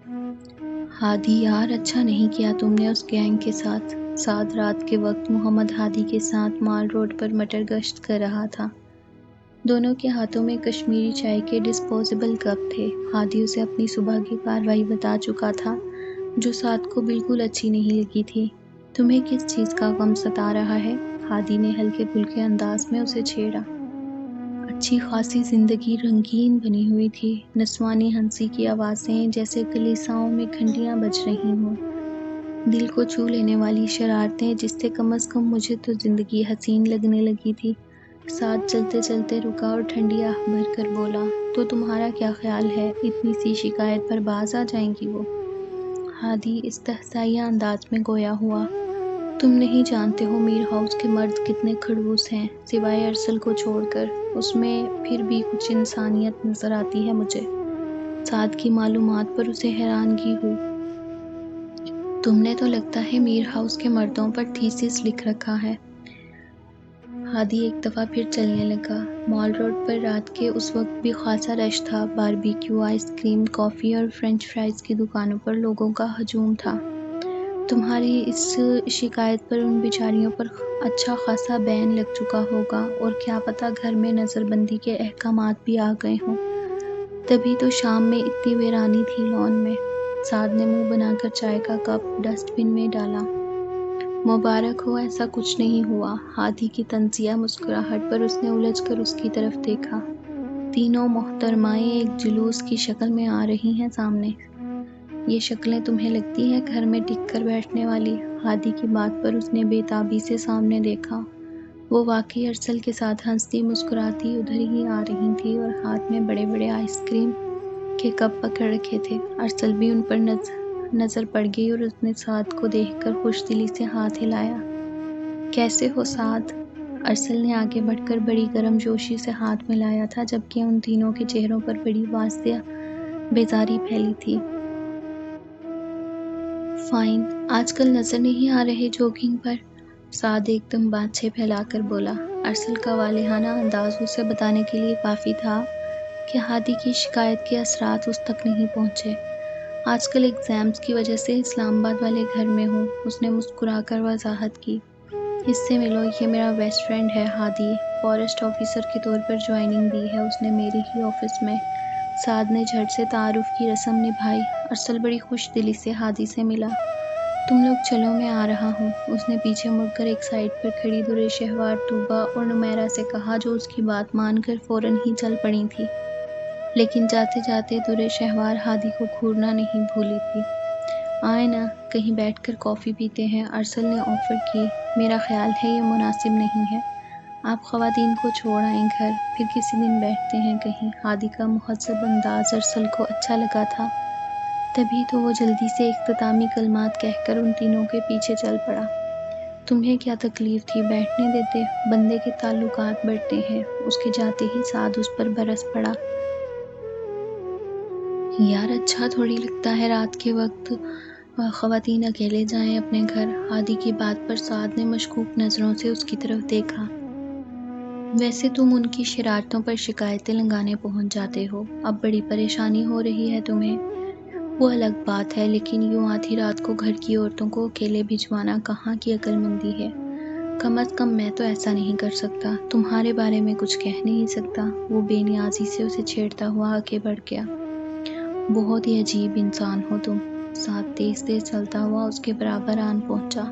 ہادی یار، اچھا نہیں کیا تم نے اس گینگ کے ساتھ۔ سعد رات کے وقت محمد ہادی کے ساتھ مال روڈ پر مٹر گشت کر رہا تھا۔ دونوں کے ہاتھوں میں کشمیری چائے کے ڈسپوزیبل کپ تھے۔ ہادی اسے اپنی صبح کی کارروائی بتا چکا تھا جو سعد کو بالکل اچھی نہیں لگی تھی۔ تمہیں کس چیز کا غم ستا رہا ہے؟ ہادی نے ہلکے پھلکے انداز میں اسے چھیڑا۔ اچھی خاصی زندگی رنگین بنی ہوئی تھی، نسوانی ہنسی کی آوازیں جیسے کلیساؤں میں گھنٹیاں بج رہی ہوں، دل کو چھو لینے والی شرارتیں جس سے کم از کم مجھے تو زندگی حسین لگنے لگی تھی۔ ساتھ چلتے چلتے رکا اور ٹھنڈی آہ بھر کر بولا، تو تمہارا کیا خیال ہے اتنی سی شکایت پر باز آ جائیں گی وہ؟ ہادی استحصائیہ انداز میں گویا ہوا، تم نہیں جانتے ہو میر ہاؤس کے مرد کتنے کھڑبوس ہیں، سوائے ارسل کو چھوڑ کر، اس میں پھر بھی کچھ انسانیت نظر آتی ہے مجھے۔ سعد کی معلومات پر اسے حیرانگی ہوئی۔ تم نے تو لگتا ہے میر ہاؤس کے مردوں پر تھیسس لکھ رکھا ہے۔ ہادی ایک دفعہ پھر چلنے لگا۔ مال روڈ پر رات کے اس وقت بھی خاصا رش تھا، باربیکیو، آئس کریم، کافی اور فرینچ فرائز کی دکانوں پر لوگوں کا ہجوم تھا۔ تمہاری اس شکایت پر ان بیچاریوں پر اچھا خاصا بین لگ چکا ہوگا اور کیا پتہ گھر میں نظر بندی کے احکامات بھی آ گئے ہوں، تبھی تو شام میں اتنی ویرانی تھی لان میں۔ سعد نے منہ بنا کر چائے کا کپ ڈسٹ بن میں ڈالا۔ مبارک ہو، ایسا کچھ نہیں ہوا۔ ہادی کی طنزیہ مسکراہٹ پر اس نے الجھ کر اس کی طرف دیکھا۔ تینوں محترمائیں ایک جلوس کی شکل میں آ رہی ہیں سامنے۔ یہ شکلیں تمہیں لگتی ہیں گھر میں ٹک کر بیٹھنے والی؟ ہادی کی بات پر اس نے بے تابی سے سامنے دیکھا۔ وہ واقعی ارسل کے ساتھ ہنستی مسکراتی ادھر ہی آ رہی تھی اور ہاتھ میں بڑے بڑے آئس کریم کے کپ پکڑ رکھے تھے۔ ارسل بھی ان پر نظر پڑ گئی اور اس نے سعد کو دیکھ کر خوش دلی سے ہاتھ ہلایا۔ کیسے ہو سعد؟ ارسل نے آگے بڑھ کر بڑی گرم جوشی سے ہاتھ ملایا تھا جبکہ ان تینوں کے چہروں پر بڑی واضح بیزاری پھیلی تھی۔ فائن، آج کل نظر نہیں آ رہے جوگنگ پر؟ سعد ایک دم باتیں پھیلا کر بولا۔ ارسل کا والہانہ انداز اسے بتانے کے لیے کافی تھا کہ ہادی کی شکایت کے اثرات اس تک نہیں پہنچے۔ آج کل ایگزامز کی وجہ سے اسلام آباد والے گھر میں ہوں، اس نے مسکرا کر وضاحت کی۔ اس سے ملو، یہ میرا بیسٹ فرینڈ ہے ہادی، فارسٹ آفیسر کے طور پر جوائننگ دی ہے اس نے میرے ہی آفس میں۔ سعد نے جھٹ سے تعارف کی رسم نبھائی۔ ارسل بڑی خوش دلی سے ہادی سے ملا۔ تم لوگ چلو، میں آ رہا ہوں، اس نے پیچھے مڑ کر ایک سائیڈ پر کھڑی درِ شہوار طوبیٰ اور نمیرہ سے کہا جو اس کی بات مان کر فوراً ہی چل پڑی تھی، لیکن جاتے جاتے درِ شہوار ہادی کو گھورنا نہیں بھولی تھی۔ آئیں نا، کہیں بیٹھ کر کافی پیتے ہیں، ارسل نے آفر کی۔ میرا خیال ہے یہ مناسب نہیں ہے، آپ خواتین کو چھوڑ آئیں گھر، پھر کسی دن بیٹھتے ہیں کہیں۔ ہادی کا مہذب انداز ارسل کو اچھا لگا تھا، تبھی تو وہ جلدی سے اختتامی کلمات کہہ کر ان تینوں کے پیچھے چل پڑا۔ تمہیں کیا تکلیف تھی، بیٹھنے دیتے، بندے کے تعلقات بڑھتے ہیں۔ اس کے جاتے ہی سعد اس پر برس پڑا۔ یار، اچھا تھوڑی لگتا ہے رات کے وقت خواتین اکیلے جائیں اپنے گھر۔ ہادی کی بات پر سعد نے مشکوک نظروں سے اس کی طرف دیکھا۔ ویسے تم ان کی شرارتوں پر شکایتیں لگانے پہنچ جاتے ہو، اب بڑی پریشانی ہو رہی ہے تمہیں، وہ الگ بات ہے، لیکن یوں آدھی رات کو گھر کی عورتوں کو اکیلے بھجوانا کہاں کی عقل مندی ہے؟ کم از کم میں تو ایسا نہیں کر سکتا، تمہارے بارے میں کچھ کہہ نہیں سکتا۔ وہ بے نیازی سے اسے چھیڑتا ہوا آگے بڑھ گیا۔ بہت ہی عجیب انسان ہو تم۔ ساتھ تیز تیز چلتا ہوا اس کے برابر آن پہنچا۔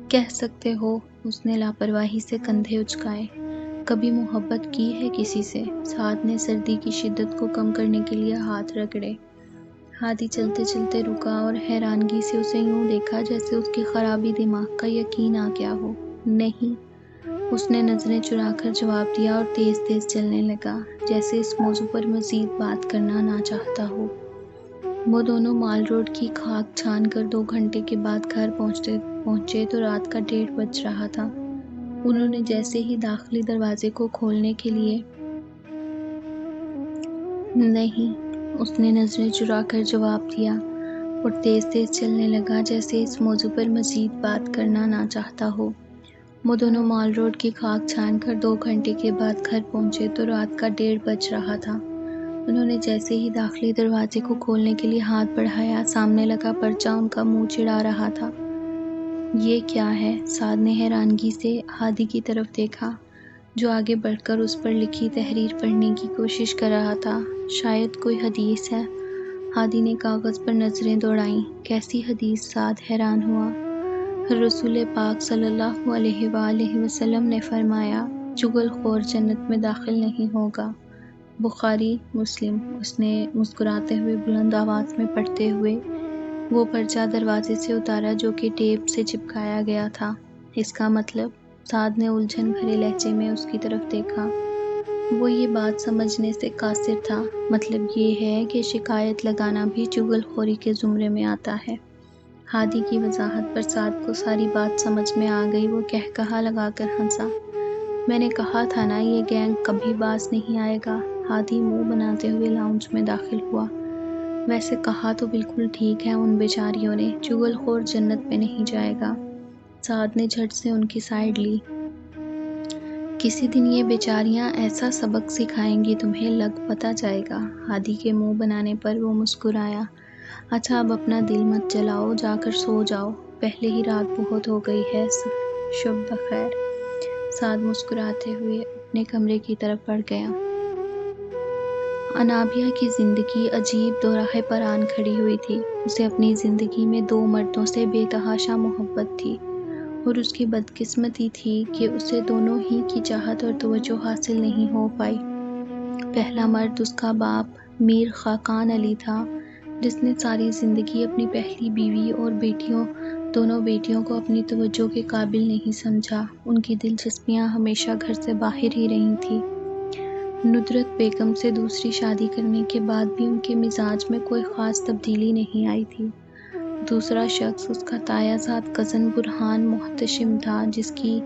کہہ سکتے ہو، اس نے لاپرواہی سے کندھے اچکائے۔ کبھی محبت کی ہے کسی سے؟ سعد نے سردی کی شدت کو کم کرنے کے لیے ہاتھ رگڑے۔ ہادی چلتے چلتے رکا اور حیرانگی سے اسے یوں دیکھا جیسے اس کی خرابی دماغ کا یقین آ گیا ہو۔ نہیں، اس نے نظریں چرا کر جواب دیا اور تیز تیز چلنے لگا جیسے اس موضوع پر مزید بات کرنا نہ چاہتا ہو۔ وہ دونوں مال روڈ کی خاک چھان کر 2 گھنٹے کے بعد گھر پہنچے تو رات کا 1:30 بج رہا تھا۔ انہوں نے جیسے ہی داخلی دروازے کو کھولنے کے لیے نہیں، اس نے نظریں چرا کر جواب دیا اور تیز تیز چلنے لگا جیسے اس موضوع پر مزید بات کرنا نہ چاہتا ہو۔ وہ دونوں مال روڈ کی خاک چھان کر 2 گھنٹے کے بعد گھر پہنچے تو رات کا 1:30 بج رہا تھا۔ انہوں نے جیسے ہی داخلی دروازے کو کھولنے کے لیے ہاتھ بڑھایا، سامنے لگا پرچہ ان کا منہ چڑھا رہا تھا۔ یہ کیا ہے؟ سعد نے حیرانگی سے ہادی کی طرف دیکھا، جو آگے بڑھ کر اس پر لکھی تحریر پڑھنے کی کوشش کر رہا تھا۔ شاید کوئی حدیث ہے۔ ہادی نے کاغذ پر نظریں دوڑائیں۔ کیسی حدیث؟ سعد حیران ہوا۔ رسول پاک صلی اللہ علیہ وآلہ وسلم نے فرمایا، چغل خور جنت میں داخل نہیں ہوگا۔ بخاری مسلم۔ اس نے مسکراتے ہوئے بلند آواز میں پڑھتے ہوئے وہ پرچہ دروازے سے اتارا جو کہ ٹیپ سے چپکایا گیا تھا۔ اس کا مطلب؟ سعد نے الجھن بھرے لہجے میں اس کی طرف دیکھا۔ وہ یہ بات سمجھنے سے قاصر تھا۔ مطلب یہ ہے کہ شکایت لگانا بھی چغل خوری کے زمرے میں آتا ہے۔ ہادی کی وضاحت پر سعد کو ساری بات سمجھ میں آ گئی۔ وہ قہقہا لگا کر ہنسا۔ میں نے کہا تھا نا یہ گینگ کبھی باز نہیں آئے گا۔ ہادی منہ بناتے ہوئے لاؤنج میں داخل ہوا۔ ویسے کہا تو بالکل ٹھیک ہے ان بیچاریوں نے، چغل خور جنت میں نہیں جائے گا۔ سعد نے جھٹ سے ان کی سائیڈ لی۔ کسی دن یہ بیچاریاں ایسا سبق سکھائیں گی تمہیں، لگ پتہ جائے گا۔ ہادی کے منہ بنانے پر وہ مسکرایا۔ اچھا اب اپنا دل مت جلاؤ، جا کر سو جاؤ، پہلے ہی رات بہت ہو گئی ہے۔ شب بخیر۔ سعد مسکراتے ہوئے اپنے کمرے کی طرف بڑھ گیا۔ انابیہ کی زندگی عجیب دوراہے پر آن کھڑی ہوئی تھی۔ اسے اپنی زندگی میں دو مردوں سے بے تحاشا محبت تھی، اور اس کی بدقسمتی تھی کہ اسے دونوں ہی کی چاہت اور توجہ حاصل نہیں ہو پائی۔ پہلا مرد اس کا باپ میر خاقان علی تھا، جس نے ساری زندگی اپنی پہلی بیوی اور دونوں بیٹیوں کو اپنی توجہ کے قابل نہیں سمجھا۔ ان کی دلچسپیاں ہمیشہ گھر سے باہر ہی رہی تھیں۔ ندرت بیگم سے دوسری شادی کرنے کے بعد بھی ان کے مزاج میں کوئی خاص تبدیلی نہیں آئی تھی۔ دوسرا شخص اس کا تایا زاد کزن برہان محتشم تھا، جس کی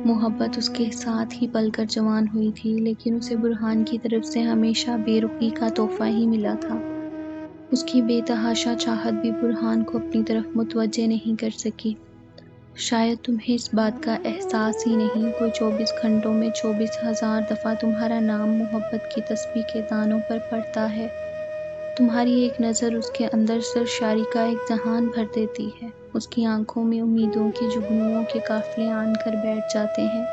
محبت اس کے ساتھ ہی پل کر جوان ہوئی تھی، لیکن اسے برہان کی طرف سے ہمیشہ بے رخی کا تحفہ ہی ملا تھا۔ اس کی بے تحاشا چاہت بھی برہان کو اپنی طرف متوجہ نہیں کر سکی۔ شاید تمہیں اس بات کا احساس ہی نہیں، کوئی 24 گھنٹوں میں 24,000 دفعہ تمہارا نام محبت کی تسبیح کے دانوں پر پڑتا ہے۔ تمہاری ایک نظر اس کے اندر سرشاری کا ایک جہان بھر دیتی ہے۔ اس کی آنکھوں میں امیدوں کے جگنوؤں کے قافلے آن کر بیٹھ جاتے ہیں۔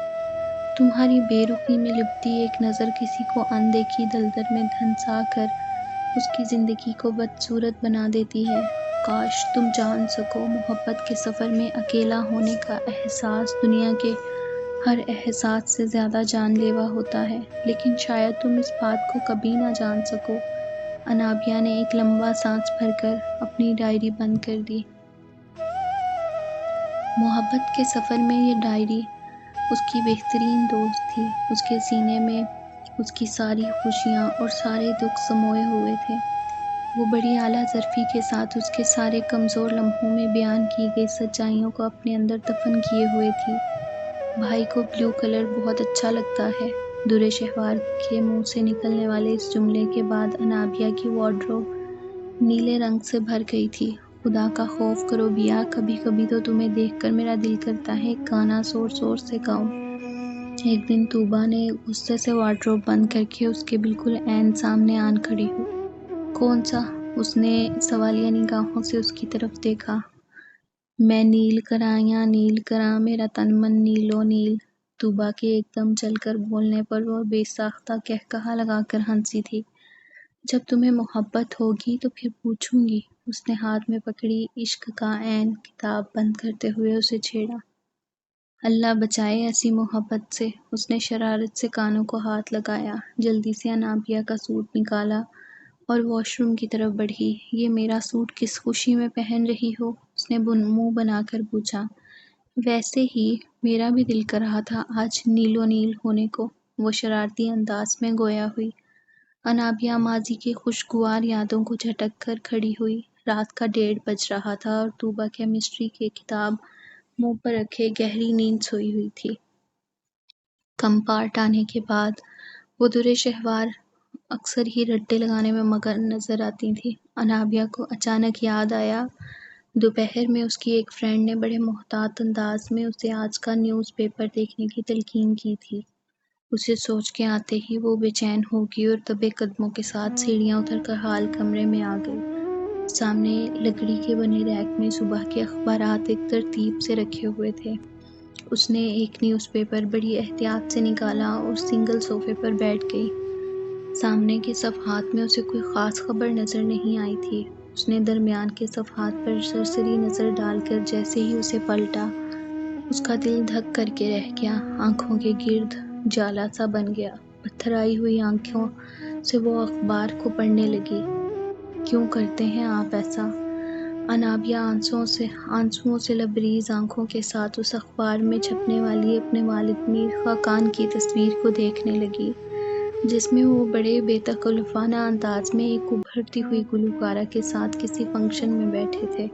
تمہاری بے رخی میں لپٹی ایک نظر کسی کو اندیکھی دلدل میں دھنسا کر اس کی زندگی کو بدصورت بنا دیتی ہے۔ کاش تم جان سکو، محبت کے سفر میں اکیلا ہونے کا احساس دنیا کے ہر احساس سے زیادہ جان لیوا ہوتا ہے، لیکن شاید تم اس بات کو کبھی نہ جان سکو۔ انابیہ نے ایک لمبا سانس بھر کر اپنی ڈائری بند کر دی۔ محبت کے سفر میں یہ ڈائری اس کی بہترین دوست تھی۔ اس کے سینے میں اس کی ساری خوشیاں اور سارے دکھ سموئے ہوئے تھے۔ وہ بڑی اعلیٰ ظرفی کے ساتھ اس کے سارے کمزور لمحوں میں بیان کی گئی سچائیوں کو اپنے اندر دفن کیے ہوئے تھی۔ بھائی کو بلیو کلر بہت اچھا لگتا ہے۔ درِ شہوار کے منہ سے نکلنے والے اس جملے کے بعد انابیہ کی وارڈروب نیلے رنگ سے بھر گئی تھی۔ خدا کا خوف کرو بیا، کبھی کبھی تو تمہیں دیکھ کر میرا دل کرتا ہے ایک گانا زور زور سے گاؤں۔ ایک دن طوبیٰ نے غصے سے وارڈروب بند کر کے اس کے بالکل عین سامنے آن کھڑی ہوئی۔ کون سا؟ اس نے سوالیہ نگاہوں سے اس کی طرف دیکھا۔ میں نیل کراں یا نیل کراں، میرا تن من نیلو نیل۔ طوبیٰ کے ایک دم چل کر بولنے پر وہ بے ساختہ قہقہا لگا کر ہنسی تھی۔ جب تمہیں محبت ہوگی تو پھر پوچھوں گی۔ اس نے ہاتھ میں پکڑی عشق کا عین کتاب بند کرتے ہوئے اسے چھیڑا۔ اللہ بچائے ایسی محبت سے۔ اس نے شرارت سے کانوں کو ہاتھ لگایا، جلدی سے انابیہ کا سوٹ نکالا اور واش روم کی طرف بڑھی۔ یہ میرا سوٹ کس خوشی میں پہن رہی ہو؟ اس نے منہ بنا کر پوچھا۔ ویسے ہی میرا بھی دل کر رہا تھا آج نیلو نیل ہونے کو، وہ شرارتی انداز میں گویا ہوئی۔ انابیہ ماضی کی خوشگوار یادوں کو جھٹک کر کھڑی ہوئی۔ رات کا 1:30 بج رہا تھا اور طوبیٰ کیمسٹری کی کتاب منہ پر رکھے گہری نیند سوئی ہوئی تھی۔ کم پارٹ آنے کے بعد وہ درِ شہوار اکثر ہی رٹے لگانے میں مگن نظر آتی تھی۔ انابیہ کو اچانک یاد آیا، دوپہر میں اس کی ایک فرینڈ نے بڑے محتاط انداز میں اسے آج کا نیوز پیپر دیکھنے کی تلقین کی تھی۔ اسے سوچ کے آتے ہی وہ بے چین ہو گئی اور دبے قدموں کے ساتھ سیڑھیاں اتر کر حال کمرے میں آ گئی۔ سامنے لکڑی کے بنے ریک میں صبح کے اخبارات ایک ترتیب سے رکھے ہوئے تھے۔ اس نے ایک نیوز پیپر بڑی احتیاط سے نکالا اور سنگل صوفے پر بیٹھ گئی۔ سامنے کے صفحات میں اسے کوئی خاص خبر نظر نہیں آئی تھی۔ اس نے درمیان کے صفحات پر سرسری نظر ڈال کر جیسے ہی اسے پلٹا، اس کا دل دھک کر کے رہ گیا، آنکھوں کے گرد جالا سا بن گیا۔ پتھر آئی ہوئی آنکھوں سے وہ اخبار کو پڑھنے لگی۔ کیوں کرتے ہیں آپ ایسا؟ انابیہ آنسوؤں سے لبریز آنکھوں کے ساتھ اس اخبار میں چھپنے والی اپنے والد میر خاقان کی تصویر کو دیکھنے لگی، جس میں وہ بڑے بے تکلفانہ انداز میں ایک ابھرتی ہوئی گلوکارہ کے ساتھ کسی فنکشن میں بیٹھے تھے۔